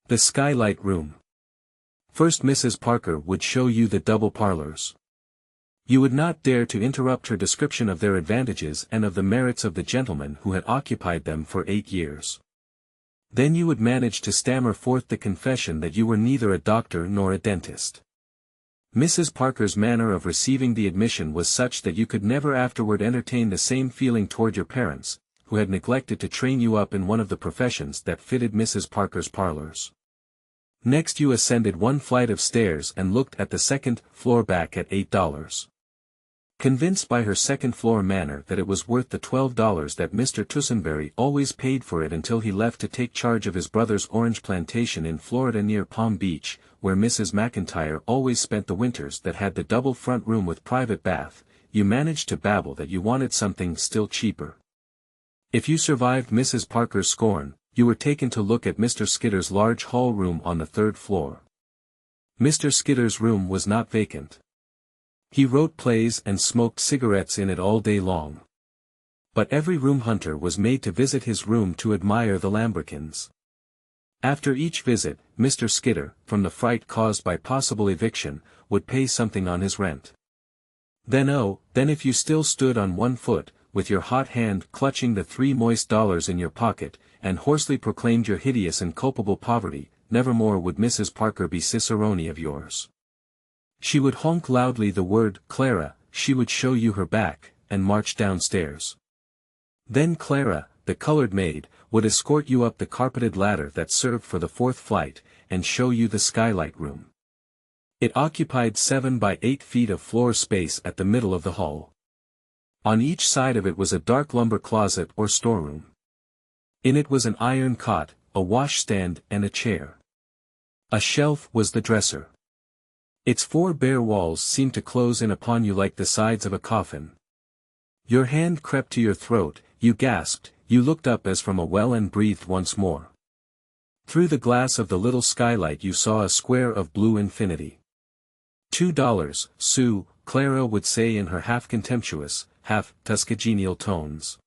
The Skylight Room. First Mrs. Parker would show you the double parlors. You would not dare to interrupt her description of their advantages and of the merits of the gentleman who had occupied them for 8 years. Then you would manage to stammer forth the confession that you were neither a doctor nor a dentist. Mrs. Parker's manner of receiving the admission was such that you could never afterward entertain the same feeling toward your parents, who had neglected to train you up in one of the professions that fitted Mrs. Parker's parlors. Next you ascended one flight of stairs and looked at the second floor back at $8. Convinced by her second-floor manner that it was worth the $12 that Mr. Tussenberry always paid for it until he left to take charge of his brother's orange plantation in Florida near Palm Beach, where Mrs. McIntyre always spent the winters, that had the double front room with private bath, you managed to babble that you wanted something still cheaper. If you survived Mrs. Parker's scorn, you were taken to look at Mr. Skidder's large hall room on the 3rd floor. Mr. Skidder's room was not vacant. He wrote plays and smoked cigarettes in it all day long. But every room hunter was made to visit his room to admire the lambrequins. After each visit, Mr. Skidder, from the fright caused by possible eviction, would pay something on his rent. Then if you still stood on one foot, with your hot hand clutching the 3 moist dollars in your pocket, and hoarsely proclaimed your hideous and culpable poverty, nevermore would Mrs. Parker be cicerone of yours. She would honk loudly the word Clara, she would show you her back, and march downstairs. Then Clara, the colored maid, would escort you up the carpeted ladder that served for the 4th flight, and show you the Skylight Room. It occupied 7 by 8 feet of floor space at the middle of the hall. On each side of it was a dark lumber closet or storeroom. In it was an iron cot, a washstand and a chair. A shelf was the dresser. Its 4 bare walls seemed to close in upon you like the sides of a coffin. Your hand crept to your throat, you gasped, you looked up as from a well and breathed once more. Through the glass of the little skylight you saw a square of blue infinity. $2, Sue, Clara would say in her half-contemptuous, half-Tuskegenial tones.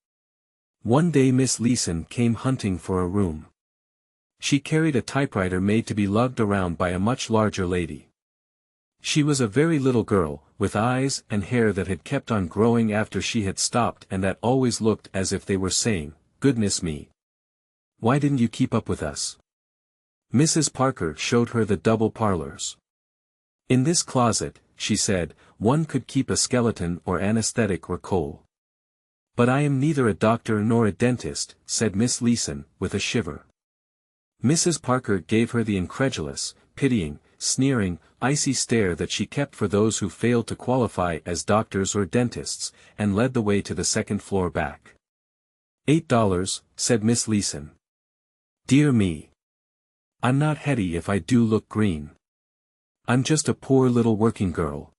One day Miss Leeson came hunting for a room. She carried a typewriter made to be lugged around by a much larger lady. She was a very little girl, with eyes and hair that had kept on growing after she had stopped and that always looked as if they were saying, "Goodness me! Why didn't you keep up with us?" Mrs. Parker showed her the double parlors. In this closet, she said, one could keep a skeleton or anesthetic or coal. But I am neither a doctor nor a dentist, said Miss Leeson, with a shiver. Mrs. Parker gave her the incredulous, pitying, sneering, icy stare that she kept for those who failed to qualify as doctors or dentists, and led the way to the 2nd floor back. $8, said Miss Leeson. Dear me! I'm not Hetty if I do look green. I'm just a poor little working girl.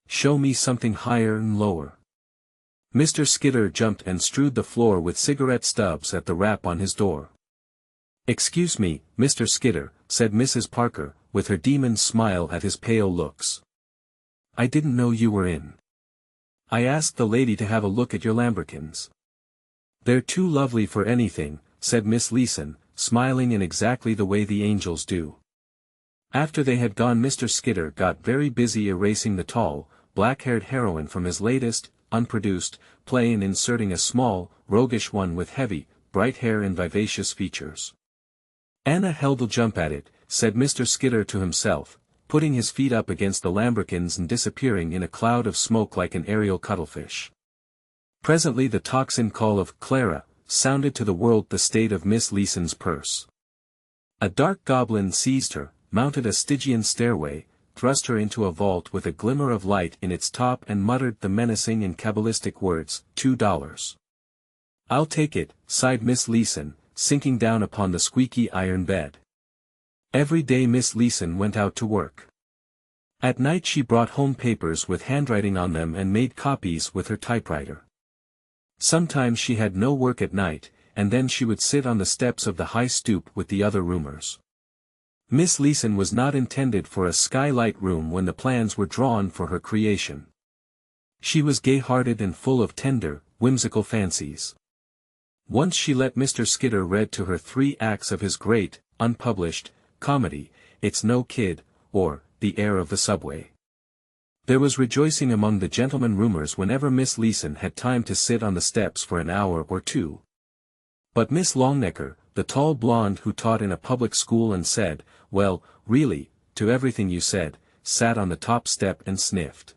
Show me something higher and lower. Mr. Skidder jumped and strewed the floor with cigarette stubs at the rap on his door. Excuse me, Mr. Skidder, said Mrs. Parker, with her demon's smile at his pale looks. I didn't know you were in. I asked the lady to have a look at your lambrequins. They're too lovely for anything, said Miss Leeson, smiling in exactly the way the angels do. After they had gone Mr. Skidder got very busy erasing the tall, black-haired heroine from his latest, unproduced, play and inserting a small, roguish one with heavy, bright hair and vivacious features. Anna Held'll jump at it, said Mr. Skidder to himself, putting his feet up against the lambrequins and disappearing in a cloud of smoke like an aerial cuttlefish. Presently the tocsin call of Clara sounded to the world the state of Miss Leeson's purse. A dark goblin seized her, mounted a Stygian stairway, thrust her into a vault with a glimmer of light in its top and muttered the menacing and cabalistic words, $2. I'll take it, sighed Miss Leeson, sinking down upon the squeaky iron bed. Every day Miss Leeson went out to work. At night she brought home papers with handwriting on them and made copies with her typewriter. Sometimes she had no work at night, and then she would sit on the steps of the high stoop with the other roomers. Miss Leeson was not intended for a skylight room when the plans were drawn for her creation. She was gay-hearted and full of tender, whimsical fancies. Once she let Mr. Skidder read to her 3 acts of his great, unpublished, comedy, It's No Kid, or, The Heir of the Subway. There was rejoicing among the gentlemen roomers whenever Miss Leeson had time to sit on the steps for an hour or two. But Miss Longnecker, the tall blonde who taught in a public school and said, "Well, really," to everything you said, sat on the top step and sniffed.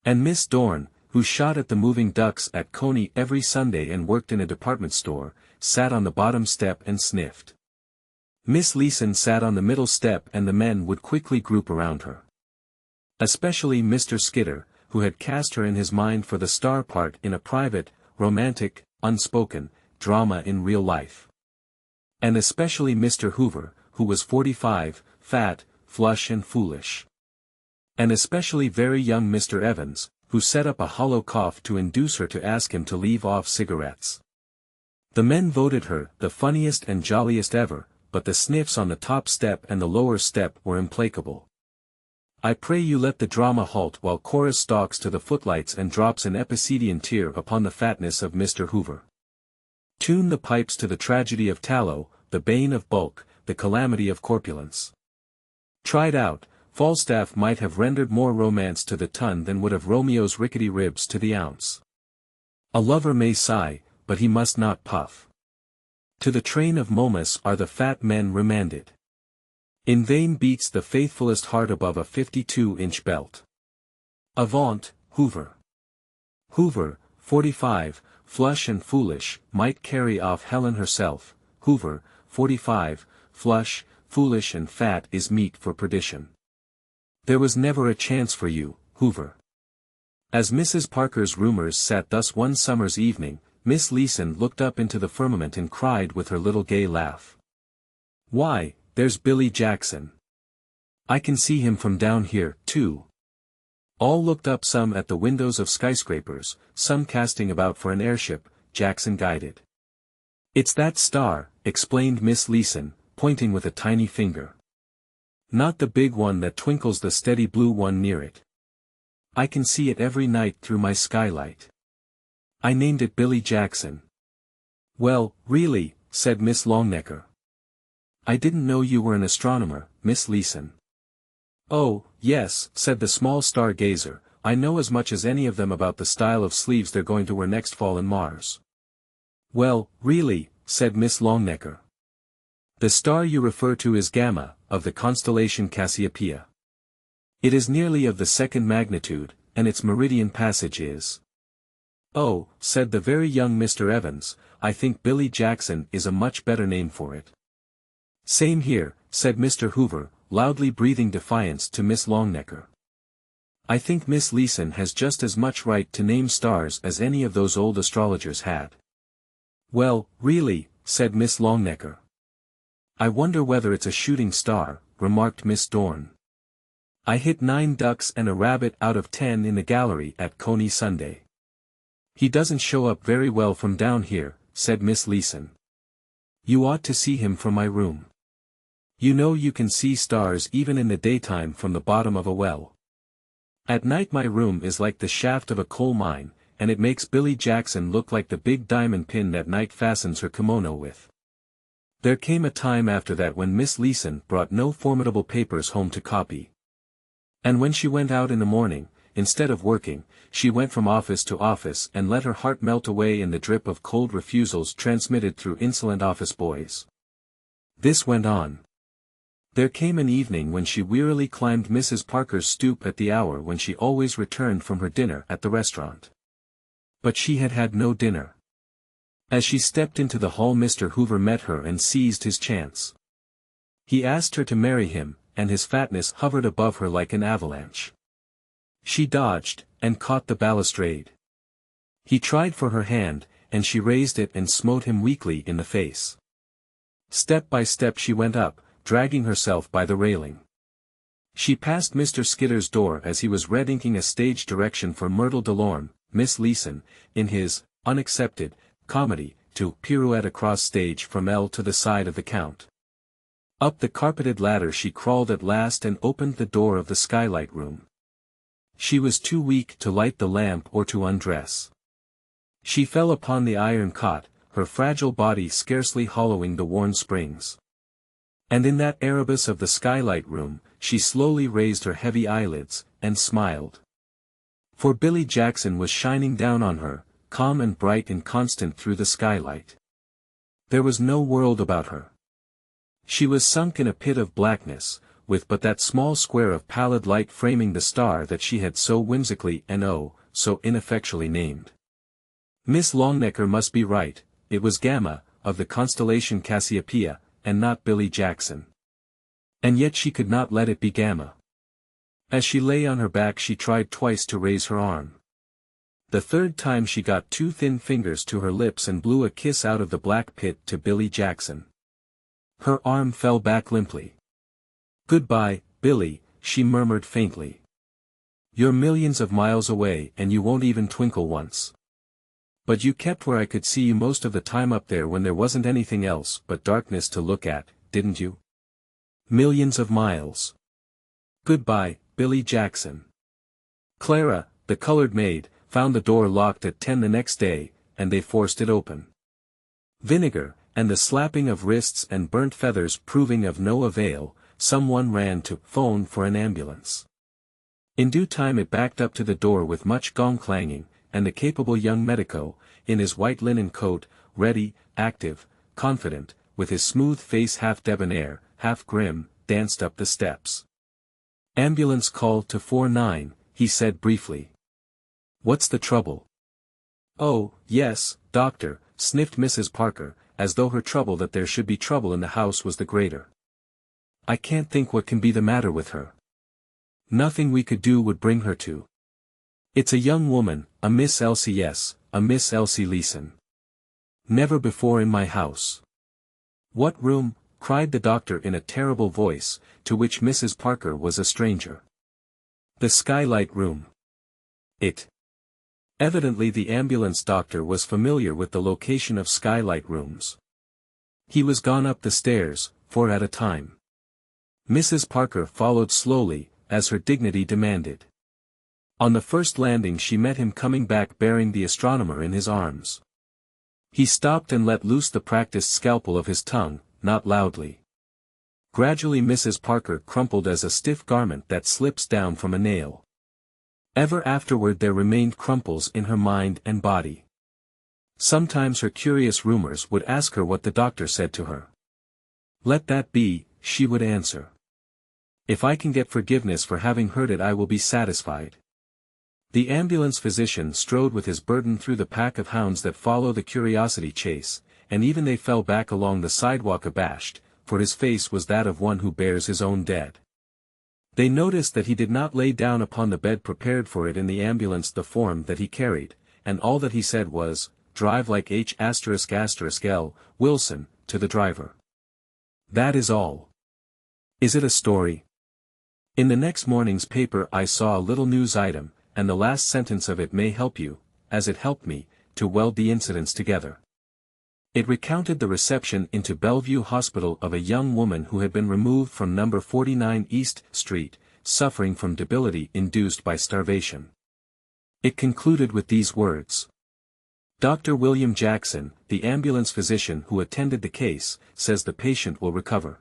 And Miss Dorn, who shot at the moving ducks at Coney every Sunday and worked in a department store, sat on the bottom step and sniffed. Miss Leeson sat on the middle step and the men would quickly group around her. Especially Mr. Skidder, who had cast her in his mind for the star part in a private, romantic, unspoken, drama in real life. And especially Mr. Hoover, who was 45, fat, flush and foolish. And especially very young Mr. Evans, who set up a hollow cough to induce her to ask him to leave off cigarettes. The men voted her the funniest and jolliest ever, but the sniffs on the top step and the lower step were implacable. I pray you let the drama halt while chorus stalks to the footlights and drops an Epicedian tear upon the fatness of Mr. Hoover. Tune the pipes to the tragedy of tallow, the bane of bulk, the calamity of corpulence. Tried out, Falstaff might have rendered more romance to the ton than would have Romeo's rickety ribs to the ounce. A lover may sigh, but he must not puff. To the train of Momus are the fat men remanded. In vain beats the faithfulest heart above a 52-inch belt. Avaunt, Hoover. Hoover, 45, flush and foolish, might carry off Helen herself. Hoover, 45, flush, foolish and fat is meat for perdition. There was never a chance for you, Hoover. As Mrs. Parker's roomers sat thus one summer's evening, Miss Leeson looked up into the firmament and cried with her little gay laugh. "Why, there's Billy Jackson. I can see him from down here, too." All looked up, some at the windows of skyscrapers, some casting about for an airship, Jackson guided. "It's that star," explained Miss Leeson, pointing with a tiny finger. "Not the big one that twinkles, the steady blue one near it. I can see it every night through my skylight. I named it Billy Jackson." "Well, really," said Miss Longnecker. "I didn't know you were an astronomer, Miss Leeson." "Oh, yes," said the small stargazer, "I know as much as any of them about the style of sleeves they're going to wear next fall in Mars." "Well, really," said Miss Longnecker. "The star you refer to is Gamma, of the constellation Cassiopeia. It is nearly of the second magnitude, and its meridian passage is—" "Oh," said the very young Mr. Evans, "I think Billy Jackson is a much better name for it." "Same here," said Mr. Hoover, loudly breathing defiance to Miss Longnecker. "I think Miss Leeson has just as much right to name stars as any of those old astrologers had." "Well, really," said Miss Longnecker. "I wonder whether it's a shooting star," remarked Miss Dorn. "I hit 9 ducks and a rabbit out of 10 in the gallery at Coney Sunday." "He doesn't show up very well from down here," said Miss Leeson. "You ought to see him from my room. You know you can see stars even in the daytime from the bottom of a well. At night my room is like the shaft of a coal mine, and it makes Billy Jackson look like the big diamond pin that Night fastens her kimono with." There came a time after that when Miss Leeson brought no formidable papers home to copy. And when she went out in the morning, instead of working, she went from office to office and let her heart melt away in the drip of cold refusals transmitted through insolent office boys. This went on. There came an evening when she wearily climbed Mrs. Parker's stoop at the hour when she always returned from her dinner at the restaurant. But she had had no dinner. As she stepped into the hall, Mr. Hoover met her and seized his chance. He asked her to marry him, and his fatness hovered above her like an avalanche. She dodged, and caught the balustrade. He tried for her hand, and she raised it and smote him weakly in the face. Step by step she went up, dragging herself by the railing. She passed Mr. Skidder's door as he was red-inking a stage direction for Myrtle Delorme, Miss Leeson, in his unaccepted comedy, to pirouette across stage from L to the side of the Count. Up the carpeted ladder she crawled at last and opened the door of the Skylight Room. She was too weak to light the lamp or to undress. She fell upon the iron cot, her fragile body scarcely hollowing the worn springs. And in that Erebus of the Skylight Room, she slowly raised her heavy eyelids, and smiled. For Billy Jackson was shining down on her, calm and bright and constant through the skylight. There was no world about her. She was sunk in a pit of blackness, with but that small square of pallid light framing the star that she had so whimsically and so ineffectually named. Miss Longnecker must be right, it was Gamma, of the constellation Cassiopeia, and not Billy Jackson. And yet she could not let it be Gamma. As she lay on her back she tried twice to raise her arm. The third time she got two thin fingers to her lips and blew a kiss out of the black pit to Billy Jackson. Her arm fell back limply. "Goodbye, Billy," she murmured faintly. "You're millions of miles away and you won't even twinkle once. But you kept where I could see you most of the time up there when there wasn't anything else but darkness to look at, didn't you? Millions of miles. Goodbye, Billy Jackson." Clara, the colored maid, found the door locked at 10 the next day, and they forced it open. Vinegar, and the slapping of wrists and burnt feathers proving of no avail, someone ran to phone for an ambulance. In due time it backed up to the door with much gong clanging, and the capable young medico, in his white linen coat, ready, active, confident, with his smooth face half debonair, half grim, danced up the steps. "Ambulance call to 49, he said briefly. "What's the trouble?" "Oh, yes, doctor," sniffed Mrs. Parker, as though her trouble that there should be trouble in the house was the greater. "I can't think what can be the matter with her. Nothing we could do would bring her to. It's a young woman, a Miss Elsie, yes, a Miss Elsie Leeson. Never before in my house." "What room?" cried the doctor in a terrible voice, to which Mrs. Parker was a stranger. "The Skylight Room." It. Evidently the ambulance doctor was familiar with the location of Skylight Rooms. He was gone up the stairs, 4 at a time. Mrs. Parker followed slowly, as her dignity demanded. On the first landing she met him coming back bearing the astronomer in his arms. He stopped and let loose the practiced scalpel of his tongue, not loudly. Gradually Mrs. Parker crumpled as a stiff garment that slips down from a nail. Ever afterward there remained crumples in her mind and body. Sometimes her curious rumors would ask her what the doctor said to her. "Let that be," she would answer. "If I can get forgiveness for having heard it I will be satisfied." The ambulance physician strode with his burden through the pack of hounds that follow the curiosity chase, and even they fell back along the sidewalk abashed, for his face was that of one who bears his own dead. They noticed that he did not lay down upon the bed prepared for it in the ambulance the form that he carried, and all that he said was, "Drive like H***L, Wilson," to the driver. That is all. Is it a story? In the next morning's paper I saw a little news item, and the last sentence of it may help you, as it helped me, to weld the incidents together. It recounted the reception into Bellevue Hospital of a young woman who had been removed from number 49 East Street, suffering from debility induced by starvation. It concluded with these words. Dr. William Jackson, the ambulance physician who attended the case, says the patient will recover.